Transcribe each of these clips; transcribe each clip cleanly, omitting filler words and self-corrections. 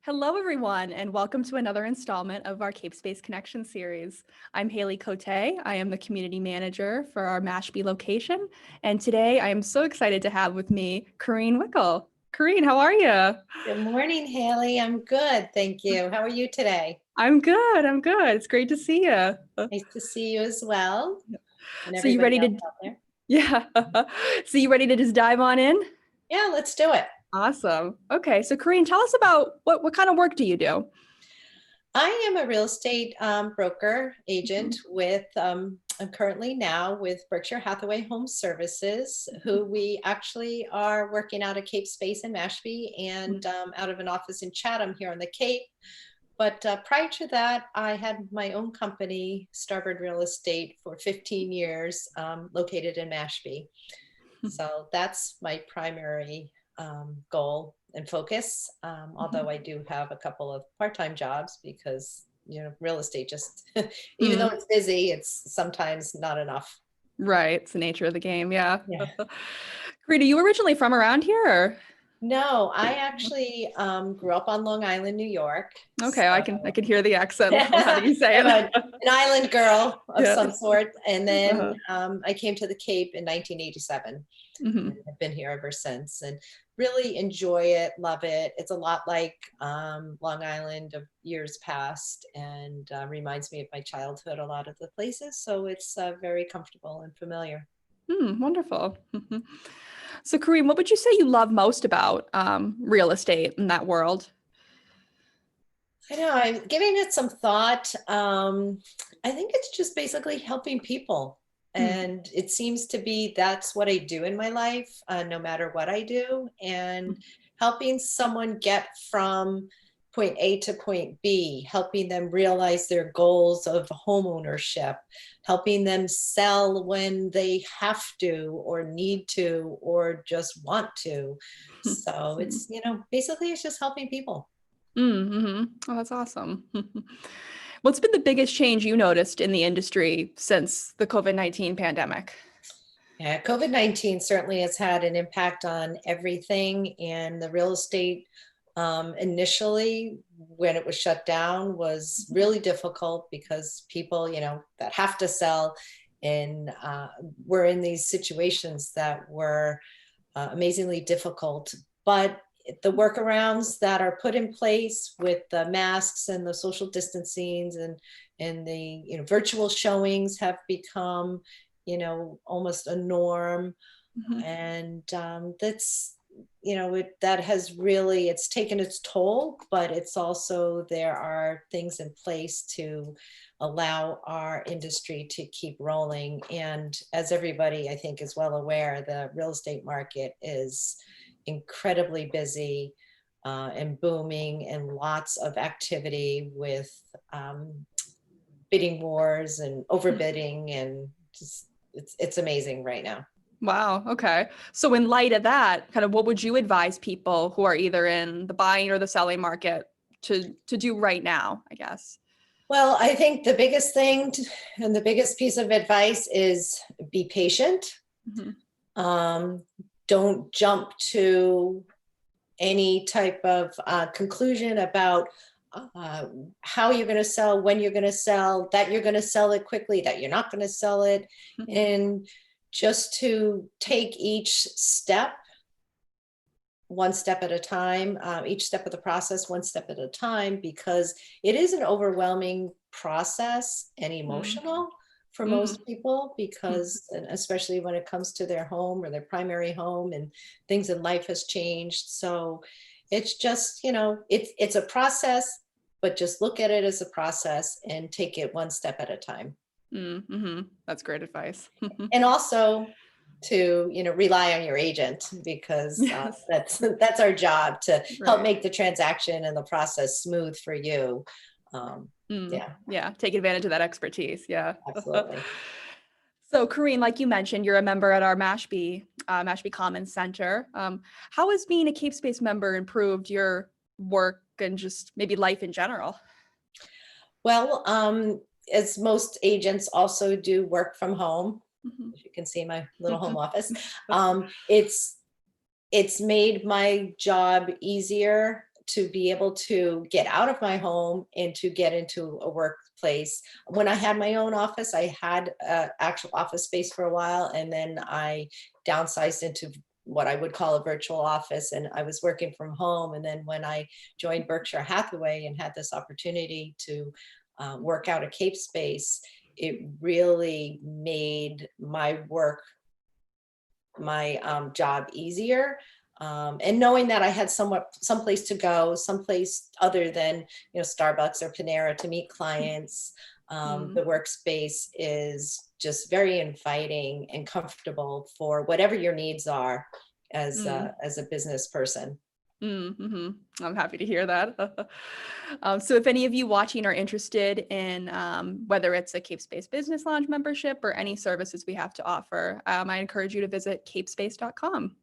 Hello, everyone, and welcome to another installment of our CapeSpace Connections series. I'm Haley Cote. I am the community manager for our Mashpee location, and today I am so excited to have with me Corinne Wickel. Corinne, how are you? Good morning, Haley. I'm good, thank you. How are you today? I'm good. I'm good. It's great to see you. Nice to see you as well, and So you everybody ready else to? out there. Yeah. So you ready to just dive on in? Yeah, let's do it. Awesome. Okay. So Corinne, tell us about what kind of work do you do? I am a real estate broker agent Mhm. with, I'm currently now with Berkshire Hathaway Home Services, who we actually are working out of CapeSpace in Mashpee and out of an office in Chatham here on the Cape. But prior to that, I had my own company, Starboard Real Estate, for 15 years, located in Mashpee. So that's my primary goal and focus. Although I do have a couple of part-time jobs because, real estate just, even though Hmm. it's busy, it's sometimes not enough. Right. It's the nature of the game. Yeah. Yeah. Corinne, are you originally from around here? Or? No, I actually grew up on Long Island, New York. Okay, So I can hear the accent now that you say I'm it. an island girl of Yeah. some sort. And then Uh-huh. I came to the Cape in 1987 and Hmm. have been here ever since and really enjoy it, love it. It's a lot like Long Island of years past and reminds me of my childhood, a lot of the places. So it's very comfortable and familiar. Wonderful. So, Kareem, what would you say you love most about real estate in that world? I know, I'm giving it some thought. I think it's just basically helping people. Hmm. And it seems to be that's what I do in my life, no matter what I do. And helping someone get from point A to point B, helping them realize their goals of home ownership, helping them sell when they have to or need to or just want to. So it's, basically it's just helping people. Mm-hmm. Oh, that's awesome. What's been the biggest change you noticed in the industry since the COVID-19 pandemic? Yeah, COVID-19 certainly has had an impact on everything. And the real estate initially, when it was shut down, was really difficult because people, that have to sell and were in these situations that were amazingly difficult. But the workarounds that are put in place with the masks and the social distancing and the virtual showings have become almost a norm. Mhm. And that's that has really, it's taken its toll, but it's also, there are things in place to allow our industry to keep rolling. And as everybody I think is well aware, the real estate market is incredibly busy and booming, and lots of activity with bidding wars and overbidding, and just it's amazing right now. Wow. Okay. So, in light of that, kind of what would you advise people who are either in the buying or the selling market to do right now, I guess? Well, I think the biggest thing and the biggest piece of advice is be patient. Mhm. Um, don't jump to any type of conclusion about uh, how you're going to sell, when you're going to sell, that you're going to sell it quickly, that you're not going to sell it. And just to take each step one step at a time, each step of the process, one step at a time, because it is an overwhelming process and Mm. emotional for Mm. most people, Mm. because and especially when it comes to their home or their primary home and things in life has changed. So it's just, it's a process, but just look at it as a process and take it one step at a time. Mm-hmm. That's great advice. And also to rely on your agent, because Yes. that's our job, to help Right. make the transaction and the process smooth for you. Yeah, Yeah. Take advantage of that expertise. Yeah. absolutely. So, Kareen, like you mentioned, you're a member at our Mashpee Commons Center. How has being a CapeSpace member improved your work and just maybe life in general? Well, as most agents also do work from home, Mhm. as you can see my little home office, it's made my job easier to be able to get out of my home and to get into a workplace. When I had my own office, I had actual office space for a while, and then I downsized into what I would call a virtual office, and I was working from home. And then when I joined Berkshire Hathaway and had this opportunity to work out of CapeSpace, it really made my work, my job easier. And knowing that I had someplace to go, someplace other than, Starbucks or Panera to meet clients. The workspace is just very inviting and comfortable for whatever your needs are as a business person. I'm happy to hear that. So if any of you watching are interested in whether it's a CapeSpace Business Lounge membership or any services we have to offer, I encourage you to visit capespace.com.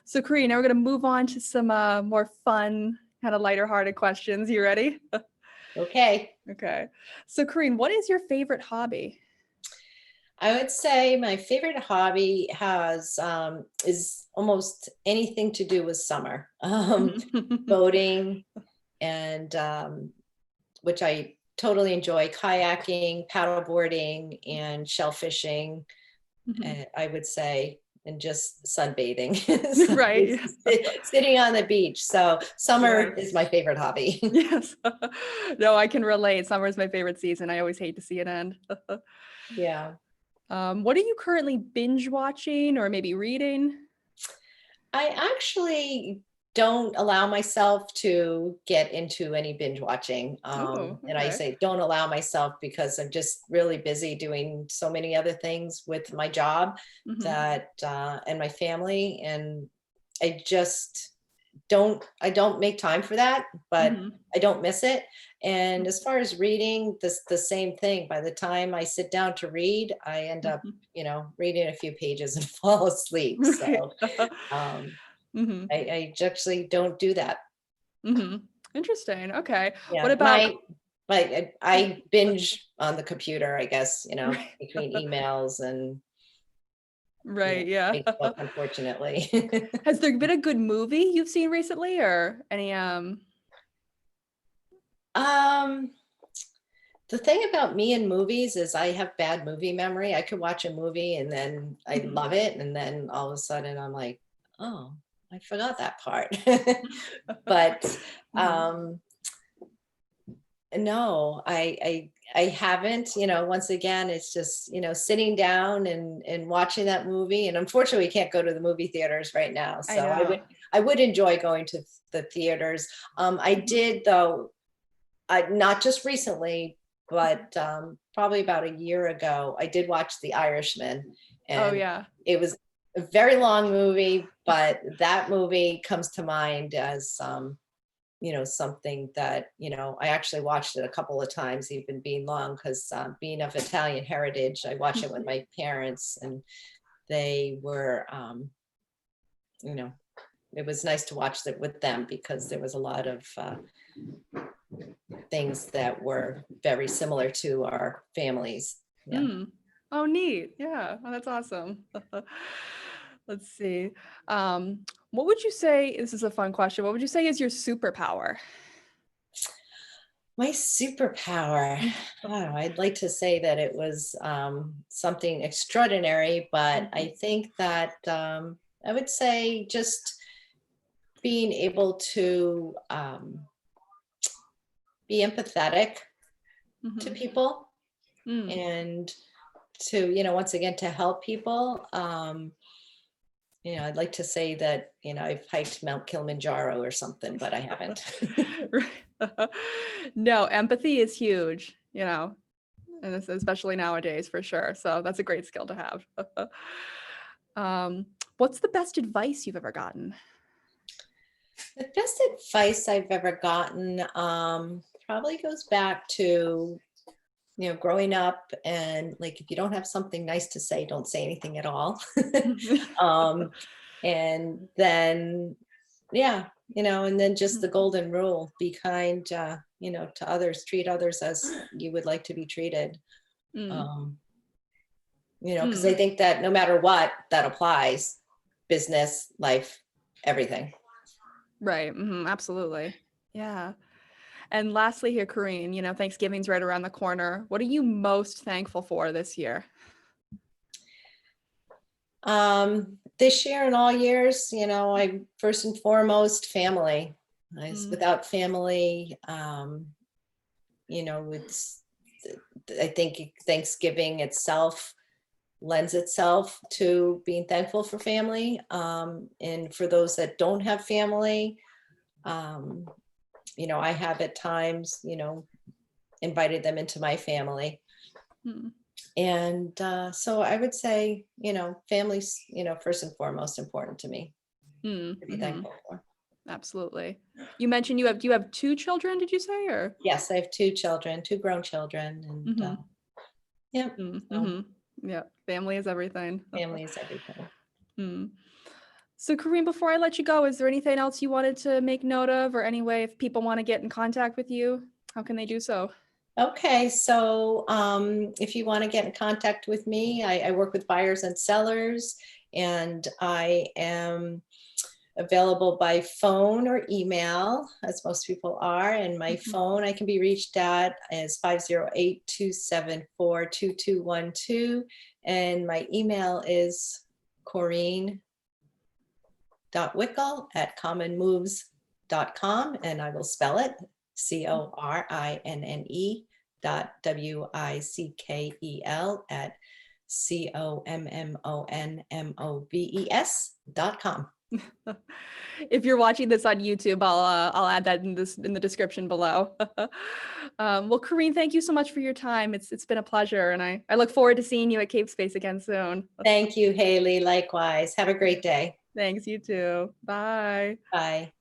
So Corinne, now we're going to move on to some more fun, kind of lighter-hearted questions. You ready? Okay. Okay. So Corinne, what is your favorite hobby? I would say my favorite hobby is almost anything to do with summer. Boating, and which I totally enjoy, kayaking, paddleboarding, and shellfishing, I would say, and just sunbathing. Right. Sitting on the beach. So summer is my favorite hobby. Yes. No, I can relate. Summer is my favorite season. I always hate to see it end. Yeah. What are you currently binge watching or maybe reading? I actually don't allow myself to get into any binge watching. And I say don't allow myself because I'm just really busy doing so many other things with my job that and my family. And I just don't make time for that, but I don't miss it. And as far as reading, the same thing. By the time I sit down to read, I end up, reading a few pages and fall asleep. So I actually don't do that. Interesting. Okay. Yeah. What about I binge on the computer, I guess, between emails and yeah. Facebook, unfortunately. Has there been a good movie you've seen recently or any The thing about me and movies is I have bad movie memory. I could watch a movie and then I love it, and then all of a sudden I'm like, oh, I forgot that part. But no, I haven't. Once again, it's just sitting down and watching that movie. And unfortunately, we can't go to the movie theaters right now. So I would enjoy going to the theaters. I did, though, not just recently, but probably about a year ago, I did watch The Irishman. And it was a very long movie, but that movie comes to mind as something that I actually watched it a couple of times, even being long, because being of Italian heritage, I watched it with my parents, and they were it was nice to watch it with them because there was a lot of things that were very similar to our families. Oh, neat. Yeah. Oh, that's awesome. Let's see. What would you say, this is a fun question, what would you say is your superpower? My superpower, I'd like to say that it was something extraordinary, but I think that I would say just being able to be empathetic to people and to, once again, to help people. I'd like to say that, I've hiked Mount Kilimanjaro or something, but I haven't. No, empathy is huge, and especially nowadays for sure. So that's a great skill to have. What's the best advice you've ever gotten? The best advice I've ever gotten probably goes back to, growing up, and like, if you don't have something nice to say, don't say anything at all. And then, and then just the golden rule, be kind, to others, treat others as you would like to be treated. Because I think that no matter what, that applies, business, life, everything. Right. Absolutely. Yeah. And lastly here, Corinne, Thanksgiving's right around the corner. What are you most thankful for this year? This year and all years, I first and foremost family. Mm, Without family, it's I think Thanksgiving itself lends itself to being thankful for family. And for those that don't have family, um, I have at times, invited them into my family. mm, And so I would say, family's, first and foremost important to me to be mhm. thankful for. Absolutely. You mentioned do you have two children, did you say, or? Yes, I have two children, two grown children, and Mm-hmm. yeah, so Mm-hmm. Yeah. Family is everything. family is everything. Hmm. So Kareem, before I let you go, is there anything else you wanted to make note of, or any way if people want to get in contact with you, how can they do so? Okay, so if you want to get in contact with me, I work with buyers and sellers, and I am available by phone or email, as most people are. And my Mhm. phone I can be reached at is 508-274-2212. And my email is Corinne.Wickel@commonmoves.com, and I will spell it CORINNE.WICKEL@COMMONMOVES.com. If you're watching this on YouTube, I'll add that in the description below. Well, Kareem, thank you so much for your time. It's been a pleasure, and I look forward to seeing you at CapeSpace again soon. Thank you, Haley. Likewise. Have a great day. Thanks, you too. Bye. Bye.